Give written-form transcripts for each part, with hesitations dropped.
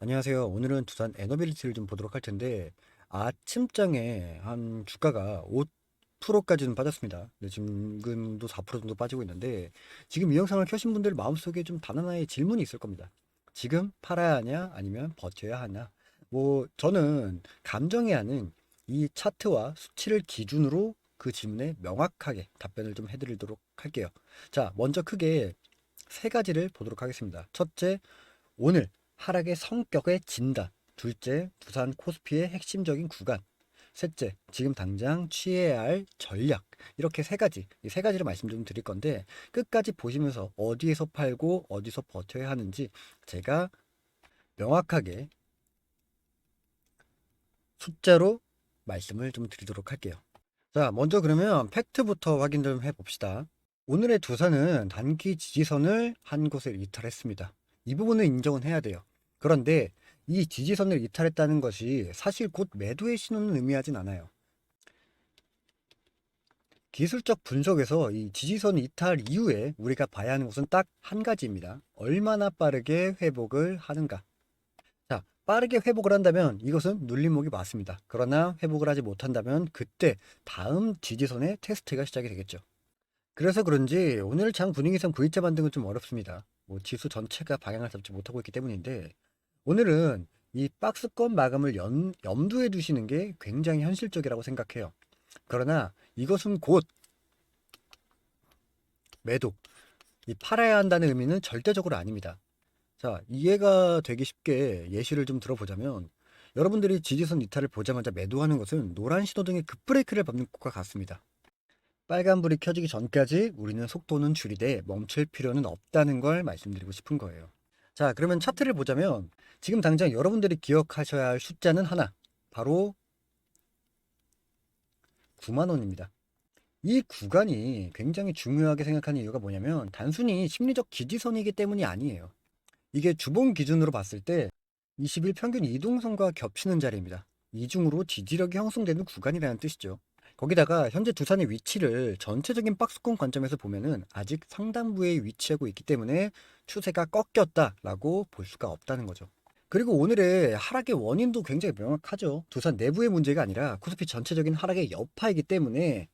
안녕하세요. 오늘은 두산 에너빌리티를 좀 보도록 할 텐데 아침장에 한 주가가 5%까지는 빠졌습니다. 근데 지금도 4% 정도 빠지고 있는데 지금 이 영상을 켜신 분들 마음속에 좀 단 하나의 질문이 있을 겁니다. 지금 팔아야 하냐 아니면 버텨야 하냐? 뭐 저는 감정이 아닌 이 차트와 수치를 기준으로 그 질문에 명확하게 답변을 좀 해드리도록 할게요. 자, 먼저 크게 세 가지를 보도록 하겠습니다. 첫째, 오늘 하락의 성격의 진단. 둘째, 두산 코스피의 핵심적인 구간. 셋째, 지금 당장 취해야 할 전략. 이렇게 세 가지, 이 세 가지를 말씀 좀 드릴 건데 끝까지 보시면서 어디에서 팔고 어디서 버텨야 하는지 제가 명확하게 숫자로 말씀을 좀 드리도록 할게요. 자, 먼저 그러면 팩트부터 확인 좀 해봅시다. 오늘의 두산은 단기 지지선을 한 곳을 이탈했습니다. 이 부분은 인정은 해야 돼요. 그런데 이 지지선을 이탈했다는 것이 사실 곧 매도의 신호는 의미하진 않아요. 기술적 분석에서 이 지지선 이탈 이후에 우리가 봐야 하는 것은 딱 한 가지입니다. 얼마나 빠르게 회복을 하는가. 자, 빠르게 회복을 한다면 이것은 눌림목이 맞습니다. 그러나 회복을 하지 못한다면 그때 다음 지지선의 테스트가 시작이 되겠죠. 그래서 그런지 오늘 장 분위기상 V자 만드는 좀 어렵습니다. 뭐 지수 전체가 방향을 잡지 못하고 있기 때문인데 오늘은 이 박스권 마감을 염두에 두시는 게 굉장히 현실적이라고 생각해요. 그러나 이것은 곧 매도, 이 팔아야 한다는 의미는 절대적으로 아닙니다. 자, 이해가 되기 쉽게 예시를 좀 들어보자면 여러분들이 지지선 이탈을 보자마자 매도하는 것은 노란 신호등의 급브레이크를 밟는 것과 같습니다. 빨간불이 켜지기 전까지 우리는 속도는 줄이되 멈출 필요는 없다는 걸 말씀드리고 싶은 거예요. 자, 그러면 차트를 보자면 지금 당장 여러분들이 기억하셔야 할 숫자는 하나, 바로 9만 원입니다. 이 구간이 굉장히 중요하게 생각하는 이유가 뭐냐면 단순히 심리적 지지선이기 때문이 아니에요. 이게 주봉 기준으로 봤을 때 20일 평균 이동선과 겹치는 자리입니다. 이중으로 지지력이 형성되는 구간이라는 뜻이죠. 거기다가 현재 두산의 위치를 전체적인 박스권 관점에서 보면은 아직 상단부에 위치하고 있기 때문에 추세가 꺾였다라고 볼 수가 없다는 거죠. 그리고 오늘의 하락의 원인도 굉장히 명확하죠. 두산 내부의 문제가 아니라 코스피 전체적인 하락의 여파이기 때문에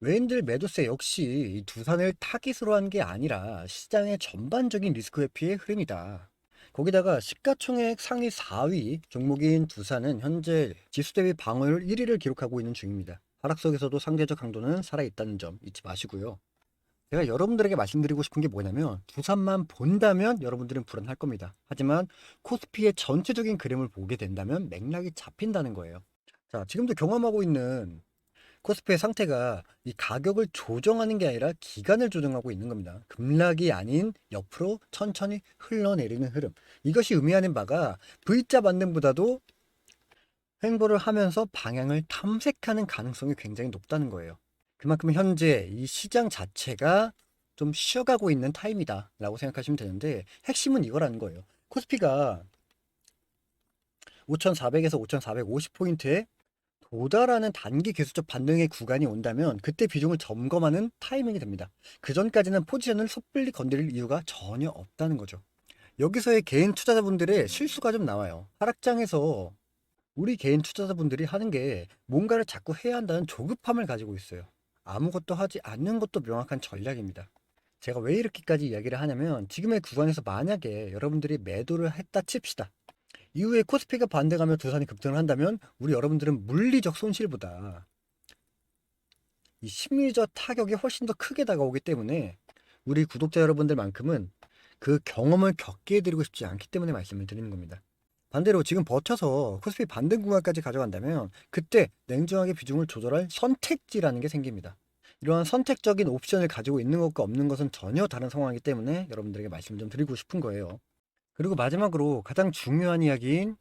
외인들 매도세 역시 이 두산을 타깃으로 한 게 아니라 시장의 전반적인 리스크 회피의 흐름이다. 거기다가 시가총액 상위 4위 종목인 두산은 현재 지수 대비 방어율 1위를 기록하고 있는 중입니다. 하락 속에서도 상대적 강도는 살아있다는 점 잊지 마시고요. 제가 여러분들에게 말씀드리고 싶은 게 뭐냐면 두산만 본다면 여러분들은 불안할 겁니다. 하지만 코스피의 전체적인 그림을 보게 된다면 맥락이 잡힌다는 거예요. 자, 지금도 경험하고 있는 코스피의 상태가 이 가격을 조정하는 게 아니라 기간을 조정하고 있는 겁니다. 급락이 아닌 옆으로 천천히 흘러내리는 흐름. 이것이 의미하는 바가 V자 반등보다도 횡보를 하면서 방향을 탐색하는 가능성이 굉장히 높다는 거예요. 그만큼 현재 이 시장 자체가 좀 쉬어가고 있는 타임이다 라고 생각하시면 되는데 핵심은 이거라는 거예요. 코스피가 5400에서 5450포인트에 도달하는 단기 기술적 반등의 구간이 온다면 그때 비중을 점검하는 타이밍이 됩니다. 그 전까지는 포지션을 섣불리 건드릴 이유가 전혀 없다는 거죠. 여기서의 개인 투자자분들의 실수가 좀 나와요. 하락장에서 우리 개인 투자자분들이 하는 게 뭔가를 자꾸 해야 한다는 조급함을 가지고 있어요. 아무것도 하지 않는 것도 명확한 전략입니다. 제가 왜 이렇게까지 이야기를 하냐면 지금의 구간에서 만약에 여러분들이 매도를 했다 칩시다. 이후에 코스피가 반등하며 두산이 급등을 한다면 우리 여러분들은 물리적 손실보다 이 심리적 타격이 훨씬 더 크게 다가오기 때문에 우리 구독자 여러분들만큼은 그 경험을 겪게 해드리고 싶지 않기 때문에 말씀을 드리는 겁니다. 반대로 지금 버텨서 코스피 반등 구간까지 가져간다면 그때 냉정하게 비중을 조절할 선택지라는 게 생깁니다. 이러한 선택적인 옵션을 가지고 있는 것과 없는 것은 전혀 다른 상황이기 때문에 여러분들에게 말씀을 좀 드리고 싶은 거예요. 그리고 마지막으로 가장 중요한 이야기인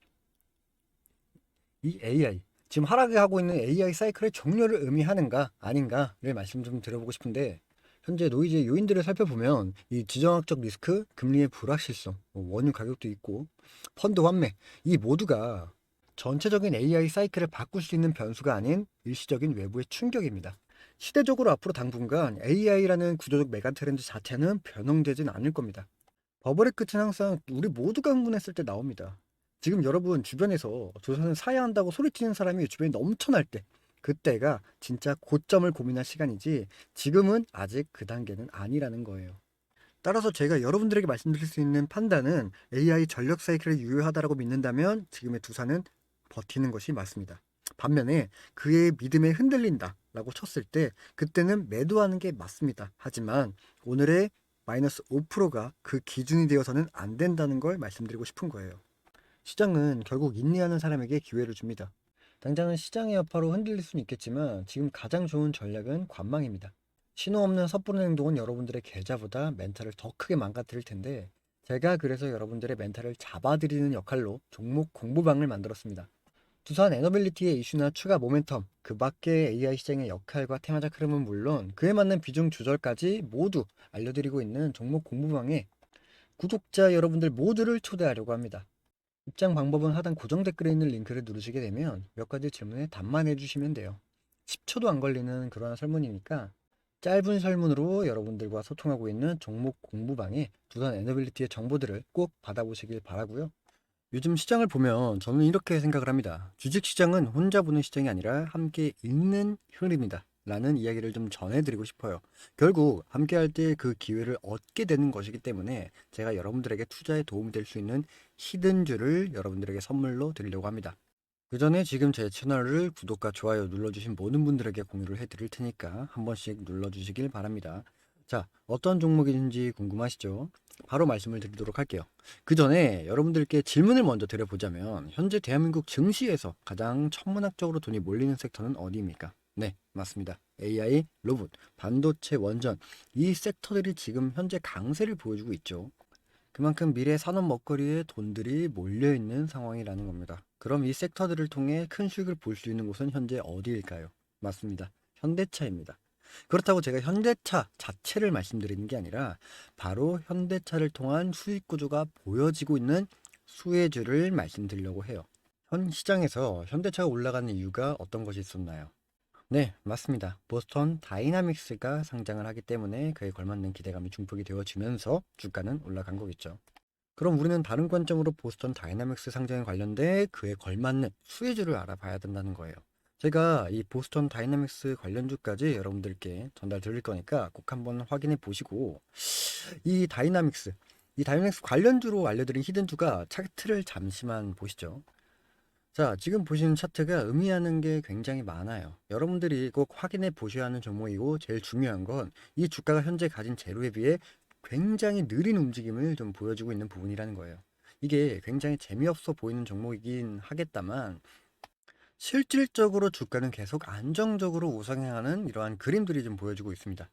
이 AI, 지금 하락을 하고 있는 AI 사이클의 종료를 의미하는가 아닌가를 말씀 좀 드려보고 싶은데 현재 노이즈의 요인들을 살펴보면 이 지정학적 리스크, 금리의 불확실성, 원유 가격도 있고 펀드 환매, 이 모두가 전체적인 AI 사이클을 바꿀 수 있는 변수가 아닌 일시적인 외부의 충격입니다. 시대적으로 앞으로 당분간 AI라는 구조적 메가 트렌드 자체는 변형되진 않을 겁니다. 버블의 끝은 항상 우리 모두가 흥분했을 때 나옵니다. 지금 여러분 주변에서 조선을 사야 한다고 소리치는 사람이 주변에 넘쳐날 때, 그때가 진짜 고점을 고민할 시간이지 지금은 아직 그 단계는 아니라는 거예요. 따라서 제가 여러분들에게 말씀드릴 수 있는 판단은 AI 전력 사이클이 유효하다고 믿는다면 지금의 두산은 버티는 것이 맞습니다. 반면에 그의 믿음에 흔들린다 라고 쳤을 때 그때는 매도하는 게 맞습니다. 하지만 오늘의 마이너스 5%가 그 기준이 되어서는 안 된다는 걸 말씀드리고 싶은 거예요. 시장은 결국 인내하는 사람에게 기회를 줍니다. 당장은 시장의 여파로 흔들릴 수는 있겠지만 지금 가장 좋은 전략은 관망입니다. 신호 없는 섣부른 행동은 여러분들의 계좌보다 멘탈을 더 크게 망가뜨릴 텐데 제가 그래서 여러분들의 멘탈을 잡아드리는 역할로 종목 공부방을 만들었습니다. 두산 에너빌리티의 이슈나 추가 모멘텀, 그 밖의 AI 시장의 역할과 테마적 흐름은 물론 그에 맞는 비중 조절까지 모두 알려드리고 있는 종목 공부방에 구독자 여러분들 모두를 초대하려고 합니다. 입장 방법은 하단 고정 댓글에 있는 링크를 누르시게 되면 몇 가지 질문에 답만해 주시면 돼요. 10초도 안 걸리는 그러한 설문이니까 짧은 설문으로 여러분들과 소통하고 있는 종목 공부방에 두산 에너빌리티의 정보들을 꼭 받아보시길 바라고요. 요즘 시장을 보면 저는 이렇게 생각을 합니다. 주식시장은 혼자 보는 시장이 아니라 함께 읽는 흐름이다 라는 이야기를 좀 전해드리고 싶어요. 결국 함께 할 때 그 기회를 얻게 되는 것이기 때문에 제가 여러분들에게 투자에 도움이 될 수 있는 히든줄을 여러분들에게 선물로 드리려고 합니다. 그 전에 지금 제 채널을 구독과 좋아요 눌러주신 모든 분들에게 공유를 해드릴 테니까 한 번씩 눌러주시길 바랍니다. 자, 어떤 종목인지 궁금하시죠? 바로 말씀을 드리도록 할게요. 그 전에 여러분들께 질문을 먼저 드려보자면 현재 대한민국 증시에서 가장 천문학적으로 돈이 몰리는 섹터는 어디입니까? 네, 맞습니다. AI, 로봇, 반도체, 원전 이 섹터들이 지금 현재 강세를 보여주고 있죠. 그만큼 미래 산업 먹거리에 돈들이 몰려있는 상황이라는 겁니다. 그럼 이 섹터들을 통해 큰 수익을 볼 수 있는 곳은 현재 어디일까요? 맞습니다. 현대차입니다. 그렇다고 제가 현대차 자체를 말씀드리는 게 아니라 바로 현대차를 통한 수익 구조가 보여지고 있는 수혜주를 말씀드리려고 해요. 현 시장에서 현대차가 올라가는 이유가 어떤 것이 있었나요? 네, 맞습니다. 보스턴 다이나믹스가 상장을 하기 때문에 그에 걸맞는 기대감이 중폭이 되어지면서 주가는 올라간 거겠죠. 그럼 우리는 다른 관점으로 보스턴 다이나믹스 상장에 관련돼 그에 걸맞는 수혜주를 알아봐야 된다는 거예요. 제가 이 보스턴 다이나믹스 관련주까지 여러분들께 전달 드릴 거니까 꼭 한번 확인해 보시고 이 다이나믹스 관련주로 알려드린 히든주가 차트를 잠시만 보시죠. 자, 지금 보시는 차트가 의미하는 게 굉장히 많아요. 여러분들이 꼭 확인해 보셔야 하는 종목이고 제일 중요한 건 이 주가가 현재 가진 재료에 비해 굉장히 느린 움직임을 좀 보여주고 있는 부분이라는 거예요. 이게 굉장히 재미없어 보이는 종목이긴 하겠다만 실질적으로 주가는 계속 안정적으로 우상향하는 이러한 그림들이 좀 보여주고 있습니다.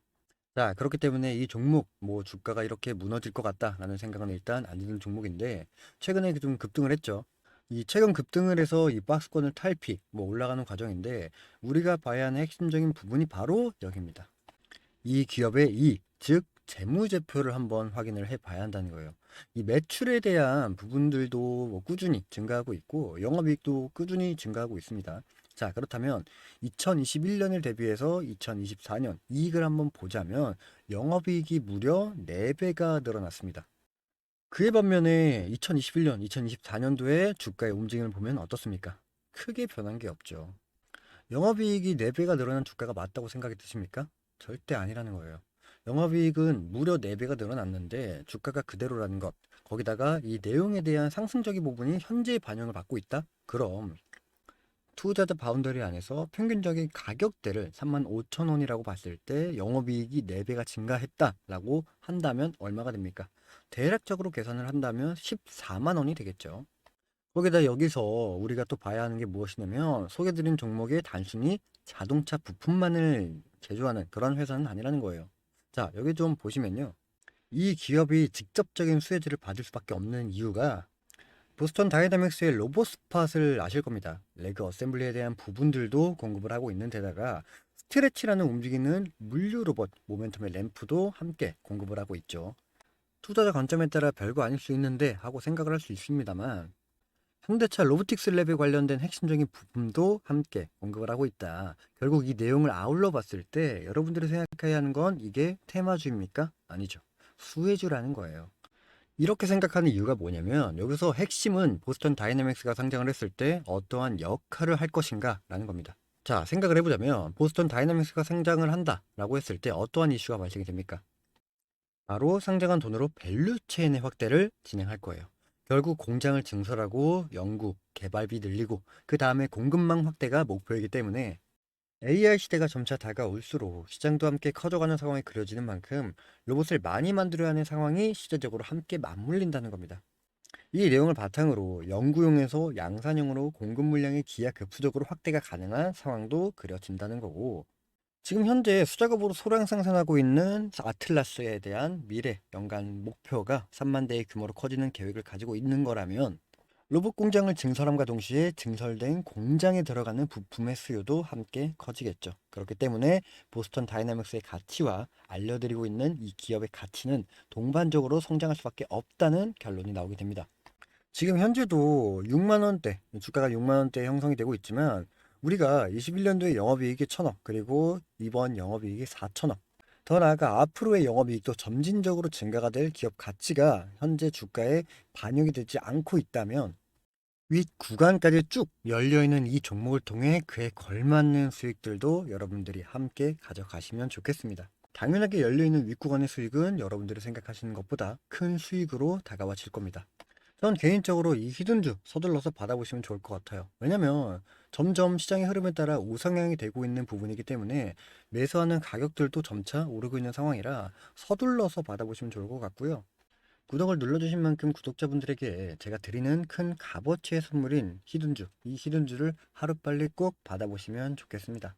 자, 그렇기 때문에 이 종목, 뭐 주가가 이렇게 무너질 것 같다라는 생각은 일단 안 드는 종목인데 최근에 좀 급등을 했죠. 이 최근 급등을 해서 이 박스권을 탈피, 뭐 올라가는 과정인데 우리가 봐야 하는 핵심적인 부분이 바로 여기입니다. 이 기업의 이익, 즉 재무제표를 한번 확인을 해 봐야 한다는 거예요. 이 매출에 대한 부분들도 뭐 꾸준히 증가하고 있고 영업이익도 꾸준히 증가하고 있습니다. 자, 그렇다면 2021년을 대비해서 2024년 이익을 한번 보자면 영업이익이 무려 4배가 늘어났습니다. 그에 반면에 2021년, 2024년도에 주가의 움직임을 보면 어떻습니까? 크게 변한 게 없죠. 영업이익이 4배가 늘어난 주가가 맞다고 생각이 드십니까? 절대 아니라는 거예요. 영업이익은 무려 4배가 늘어났는데 주가가 그대로라는 것. 거기다가 이 내용에 대한 상승적인 부분이 현재 반영을 받고 있다? 그럼 투자자 바운더리 안에서 평균적인 가격대를 35,000원이라고 봤을 때 영업이익이 4배가 증가했다라고 한다면 얼마가 됩니까? 대략적으로 계산을 한다면 14만 원이 되겠죠. 거기다 여기서 우리가 또 봐야 하는 게 무엇이냐면 소개드린 종목이 단순히 자동차 부품만을 제조하는 그런 회사는 아니라는 거예요. 자, 여기 좀 보시면요. 이 기업이 직접적인 수혜주를 받을 수밖에 없는 이유가 보스턴 다이나믹스의 로봇 스팟을 아실 겁니다. 레그 어셈블리에 대한 부분들도 공급을 하고 있는 데다가 스트레치라는 움직이는 물류 로봇 모멘텀의 램프도 함께 공급을 하고 있죠. 투자자 관점에 따라 별거 아닐 수 있는데 하고 생각을 할 수 있습니다만 현대차 로보틱스 랩에 관련된 핵심적인 부분도 함께 언급을 하고 있다. 결국 이 내용을 아울러 봤을 때 여러분들이 생각해야 하는 건 이게 테마주입니까? 아니죠. 수혜주라는 거예요. 이렇게 생각하는 이유가 뭐냐면 여기서 핵심은 보스턴 다이내믹스가 상장을 했을 때 어떠한 역할을 할 것인가 라는 겁니다. 자, 생각을 해보자면 보스턴 다이내믹스가 상장을 한다라고 했을 때 어떠한 이슈가 발생이 됩니까? 바로 상장한 돈으로 밸류체인의 확대를 진행할 거예요. 결국 공장을 증설하고 연구, 개발비 늘리고 그 다음에 공급망 확대가 목표이기 때문에 AI 시대가 점차 다가올수록 시장도 함께 커져가는 상황이 그려지는 만큼 로봇을 많이 만들어야 하는 상황이 시대적으로 함께 맞물린다는 겁니다. 이 내용을 바탕으로 연구용에서 양산형으로 공급 물량이 기하급수적으로 확대가 가능한 상황도 그려진다는 거고, 지금 현재 수작업으로 소량 생산하고 있는 아틀라스에 대한 미래 연간 목표가 3만 대의 규모로 커지는 계획을 가지고 있는 거라면 로봇 공장을 증설함과 동시에 증설된 공장에 들어가는 부품의 수요도 함께 커지겠죠. 그렇기 때문에 보스턴 다이나믹스의 가치와 알려드리고 있는 이 기업의 가치는 동반적으로 성장할 수밖에 없다는 결론이 나오게 됩니다. 지금 현재도 6만 원대, 주가가 6만 원대에 형성이 되고 있지만 우리가 21년도에 영업이익이 1,000억, 그리고 이번 영업이익이 4천억. 더 나아가 앞으로의 영업이익도 점진적으로 증가가 될 기업 가치가 현재 주가에 반영이 되지 않고 있다면 윗 구간까지 쭉 열려있는 이 종목을 통해 그에 걸맞는 수익들도 여러분들이 함께 가져가시면 좋겠습니다. 당연하게 열려있는 윗구간의 수익은 여러분들이 생각하시는 것보다 큰 수익으로 다가와질 겁니다. 전 개인적으로 이 히든주 서둘러서 받아보시면 좋을 것 같아요. 왜냐면 점점 시장의 흐름에 따라 우상향이 되고 있는 부분이기 때문에 매수하는 가격들도 점차 오르고 있는 상황이라 서둘러서 받아보시면 좋을 것 같고요. 구독을 눌러주신 만큼 구독자분들에게 제가 드리는 큰 값어치의 선물인 히든주, 이 히든주를 하루빨리 꼭 받아보시면 좋겠습니다.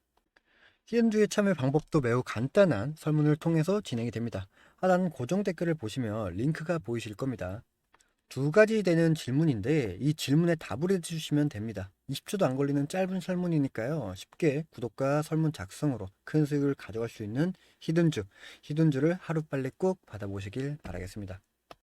히든주의 참여 방법도 매우 간단한 설문을 통해서 진행이 됩니다. 하단 고정 댓글을 보시면 링크가 보이실 겁니다. 두 가지 되는 질문인데 이 질문에 답을 해주시면 됩니다. 20초도 안 걸리는 짧은 설문이니까요. 쉽게 구독과 설문 작성으로 큰 수익을 가져갈 수 있는 히든주를 하루빨리 꼭 받아보시길 바라겠습니다.